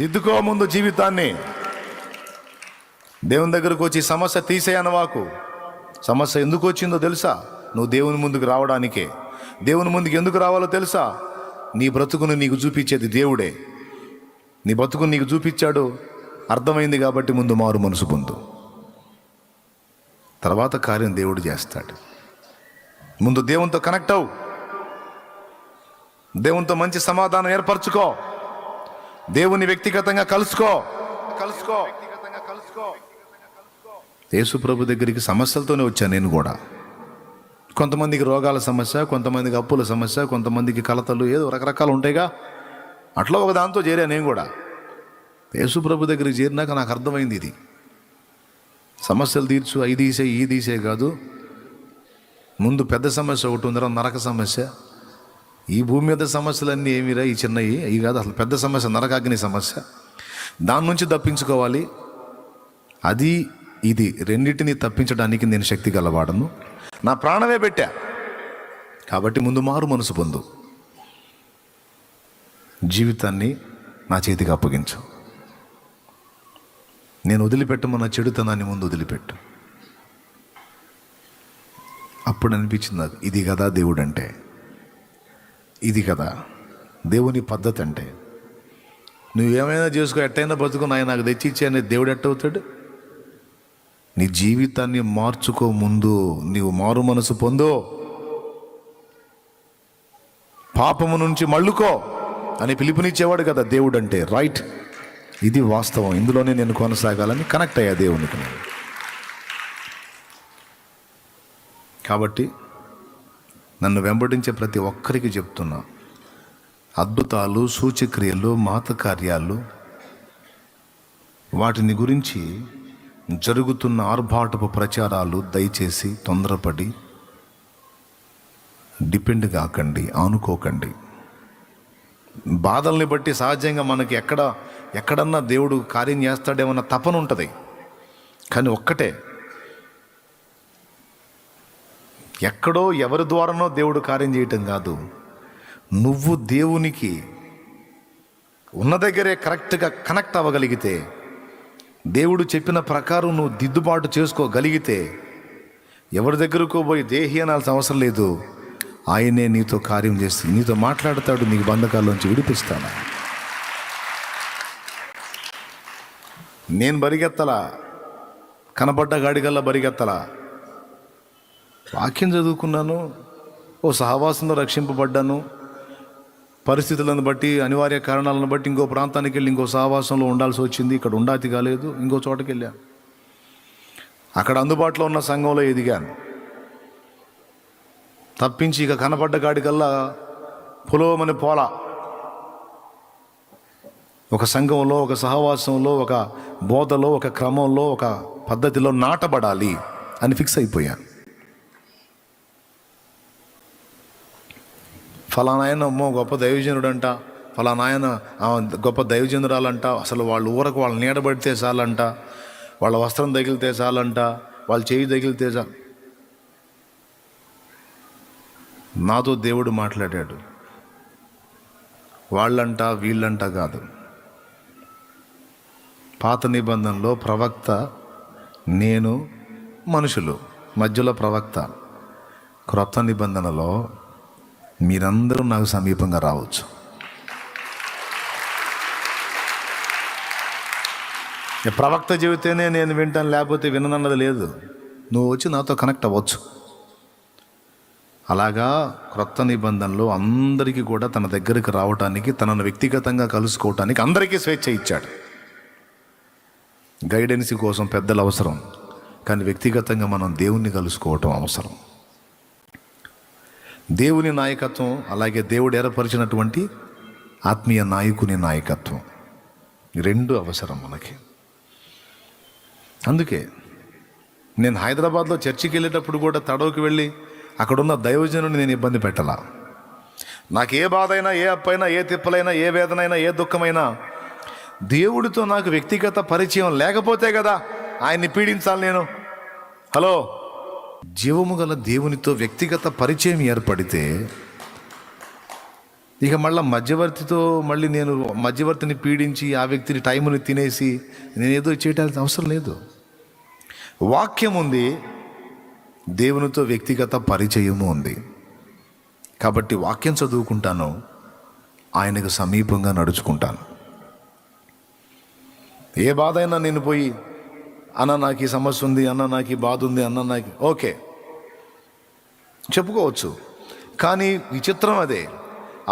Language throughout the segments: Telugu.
దిద్దుకో ముందు జీవితాన్ని. దేవుని దగ్గరకు వచ్చి సమస్య తీసేయనవాకు. సమస్య ఎందుకు వచ్చిందో తెలుసా? నువ్వు దేవుని ముందుకు రావడానికే. దేవుని ముందుకు ఎందుకు రావాలో తెలుసా? నీ బ్రతుకును నీకు చూపించేది దేవుడే. నీ బ్రతుకును నీకు చూపించాడు, అర్థమైంది కాబట్టి ముందు మారు మనసు పొందు. తర్వాత కార్యం దేవుడు చేస్తాడు. ముందు దేవునితో కనెక్ట్ అవ్వు. దేవునితో మంచి సమాధానం ఏర్పరచుకో. దేవుని వ్యక్తిగతంగా కలుసుకో. యేసు ప్రభు దగ్గరికి సమస్యలతోనే వచ్చాను నేను కూడా. కొంతమందికి రోగాల సమస్య, కొంతమందికి అప్పుల సమస్య, కొంతమందికి కలతలు, ఏదో రకరకాలు ఉంటాయిగా. అట్లా ఒక దాంతో చేరా నేను కూడా. యేసు ప్రభు దగ్గరికి చేరినాక నాకు అర్థమైంది, ఇది సమస్యలు తీర్చు, అవి తీసే ఈ తీసే కాదు. ముందు పెద్ద సమస్య ఒకటి ఉందిరా, నరక సమస్య. ఈ భూమి మీద సమస్యలన్నీ ఏమిరా, ఈ చిన్నవి అవి కాదు. అసలు పెద్ద సమస్య నరకాగ్ని సమస్య. దాని నుంచి తప్పించుకోవాలి. అది ఇది రెండింటిని తప్పించడానికి నేను శక్తి గలవాడను, నా ప్రాణమే పెట్టా. కాబట్టి ముందు మారు మనసు పొందు. జీవితాన్ని నా చేతికి అప్పగించు. నేను వదిలిపెట్టమన్న చెడుతనాన్ని ముందు వదిలిపెట్టు. అప్పుడు అనిపించింది నాకు, ఇది కదా దేవుడు అంటే, ఇది కదా దేవుని పద్ధతి అంటే. నువ్వేమైనా చేసుకో, ఎట్టయినా బతుకు, నాయన నాకు తెచ్చిచ్చే అనేది దేవుడు ఎట్టవుతాడు? నీ జీవితాన్ని మార్చుకో. ముందు నీవు మారు మనసు పొందో, పాపము నుంచి మళ్ళుకో అని పిలుపునిచ్చేవాడు కదా దేవుడు అంటే. రైట్, ఇది వాస్తవం. ఇందులోనే నేను కొనసాగాలని కనెక్ట్ అయ్యా దేవునికి నేను. కాబట్టి నన్ను వెంబడించే ప్రతి ఒక్కరికి చెప్తున్నా, అద్భుతాలు, సూచక్రియలు, మహత్కార్యాలు, వాటిని గురించి జరుగుతున్న ఆర్భాటపు ప్రచారాలు దయచేసి తొందరపడి డిపెండ్ కాకండి, ఆనుకోకండి. బాధల్ని బట్టి సహజంగా మనకి ఎక్కడన్నా దేవుడు కార్యం చేస్తాడేమన్న తపన ఉంటుంది. కానీ ఒక్కటే, ఎక్కడో ఎవరి ద్వారానో దేవుడు కార్యం చేయటం కాదు. నువ్వు దేవునికి ఉన్న దగ్గరే కరెక్ట్గా కనెక్ట్ అవ్వగలిగితే, దేవుడు చెప్పిన ప్రకారం నువ్వు దిద్దుబాటు చేసుకోగలిగితే, ఎవరి దగ్గరకు పోయి దేహి అనాల్సిన అవసరం లేదు. ఆయనే నీతో కార్యం చేసి నీతో మాట్లాడతాడు, నీకు బంధకాల్లోంచి విడిపిస్తాను. నేను బరిగెత్తలా, కనబడ్డ గాడిగల్లా బరిగెత్తలా. వాక్యం చదువుకున్నాను, ఓ సహవాసంలో రక్షింపబడ్డాను. పరిస్థితులను బట్టి, అనివార్య కారణాలను బట్టి ఇంకో ప్రాంతానికి వెళ్ళి ఇంకో సహవాసంలో ఉండాల్సి వచ్చింది. ఇక్కడ ఉండాతి కాలేదు, ఇంకో చోటకి వెళ్ళాను. అక్కడ అందుబాటులో ఉన్న సంఘంలో ఎదిగాను. తప్పించి ఇక కనపడ్డ కాడికల్లా పొలవమని పోలా. ఒక సంఘంలో, ఒక సహవాసంలో, ఒక బోధలో, ఒక క్రమంలో, ఒక పద్ధతిలో నాటబడాలి అని ఫిక్స్ అయిపోయాను. ఫలానాయన గొప్ప దైవజనుడంట, ఫలానాయన గొప్ప దైవజనురాలంట, అసలు వాళ్ళ ఊరకు వాళ్ళ నీడబడితే చాలంట, వాళ్ళ వస్త్రం తగిలితే చాలంట, వాళ్ళ చేయి తగిలితే చాలు. నాతో దేవుడు మాట్లాడాడు. వాళ్ళంట వీళ్ళంట కాదు. పాత నిబంధనలో ప్రవక్త నేను, మనుషులు మధ్యలో ప్రవక్త. క్రొత్త నిబంధనలో మీరందరూ నాకు సమీపంగా రావచ్చు. ప్రవక్త చెబితేనే నేను వింటాను, లేకపోతే విననన్నది లేదు. నువ్వు వచ్చి నాతో కనెక్ట్ అవ్వచ్చు. అలాగా క్రొత్త నిబంధనలో అందరికీ కూడా తన దగ్గరికి రావటానికి, తనను వ్యక్తిగతంగా కలుసుకోవటానికి అందరికీ స్వేచ్ఛ ఇచ్చాడు. గైడెన్స్ కోసం పెద్దలు అవసరం, కానీ వ్యక్తిగతంగా మనం దేవుణ్ణి కలుసుకోవటం అవసరం. దేవుని నాయకత్వం, అలాగే దేవుడు ఏర్పరిచినటువంటి ఆత్మీయ నాయకుని నాయకత్వం, రెండు అవసరం మనకి. అందుకే నేను హైదరాబాద్లో చర్చికి వెళ్ళేటప్పుడు కూడా తడవకి వెళ్ళి అక్కడున్న దైవజనుని నేను ఇబ్బంది పెట్టాలా. నాకు ఏ బాధ అయినా, ఏ అప్పైనా, ఏ తిప్పలైనా, ఏ వేదనైనా, ఏ దుఃఖమైనా దేవుడితో నాకు వ్యక్తిగత పరిచయం లేకపోతే కదా ఆయన్ని పీడించాలి నేను. హలో, జీవము గల దేవునితో వ్యక్తిగత పరిచయం ఏర్పడితే ఇక మళ్ళీ మధ్యవర్తితో నేను మధ్యవర్తిని పీడించి ఆ వ్యక్తిని టైంని తినేసి నేను ఏదో చేయటానికి అవసరం లేదు. వాక్యం ఉంది, దేవునితో వ్యక్తిగత పరిచయము ఉంది. కాబట్టి వాక్యం చదువుకుంటాను, ఆయనకు సమీపంగా నడుచుకుంటాను. ఏ బాధ అయినా నేను పోయి అన్న నాకు ఈ సమస్య ఉంది, అన్న నాకు ఈ బాధ ఉంది, అన్న నాకు ఓకే చెప్పుకోవచ్చు. కానీ విచిత్రం అదే,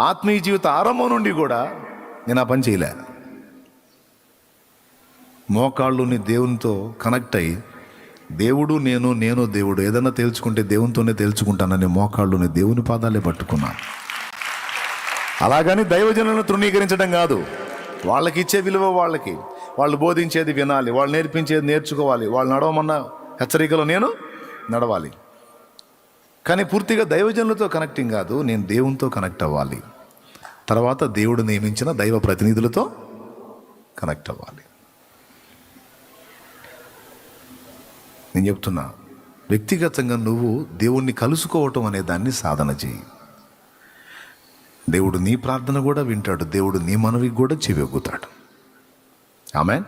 ఆత్మీయ జీవిత ఆరంభం నుండి కూడా నేను ఆ పని చేయలే. మోకాళ్ళుని దేవునితో కనెక్ట్ అయ్యి దేవుడు నేను దేవుడు ఏదన్నా తేల్చుకుంటే దేవునితోనే తేల్చుకుంటానని మోకాళ్ళుని దేవుని పాదాలే పట్టుకున్నాను. అలాగని దైవజనులను తృణీకరించడం కాదు. వాళ్ళకి ఇచ్చే విలువ వాళ్ళకి, వాళ్ళు బోధించేది వినాలి, వాళ్ళు నేర్పించేది నేర్చుకోవాలి, వాళ్ళు నడవమన్న హెచ్చరికలో నేను నడవాలి. కానీ పూర్తిగా దైవజనులతో కనెక్టింగ్ కాదు, నేను దేవునితో కనెక్ట్ అవ్వాలి. తర్వాత దేవుడు నియమించిన దైవ ప్రతినిధులతో కనెక్ట్ అవ్వాలి. నేను చెప్తున్నా, వ్యక్తిగతంగా నువ్వు దేవుణ్ణి కలుసుకోవటం అనే దాన్ని సాధన చేయి. దేవుడు నీ ప్రార్థన కూడా వింటాడు, దేవుడు నీ మనవికి కూడా చెవియొగ్గుతాడు. ఆమేన్.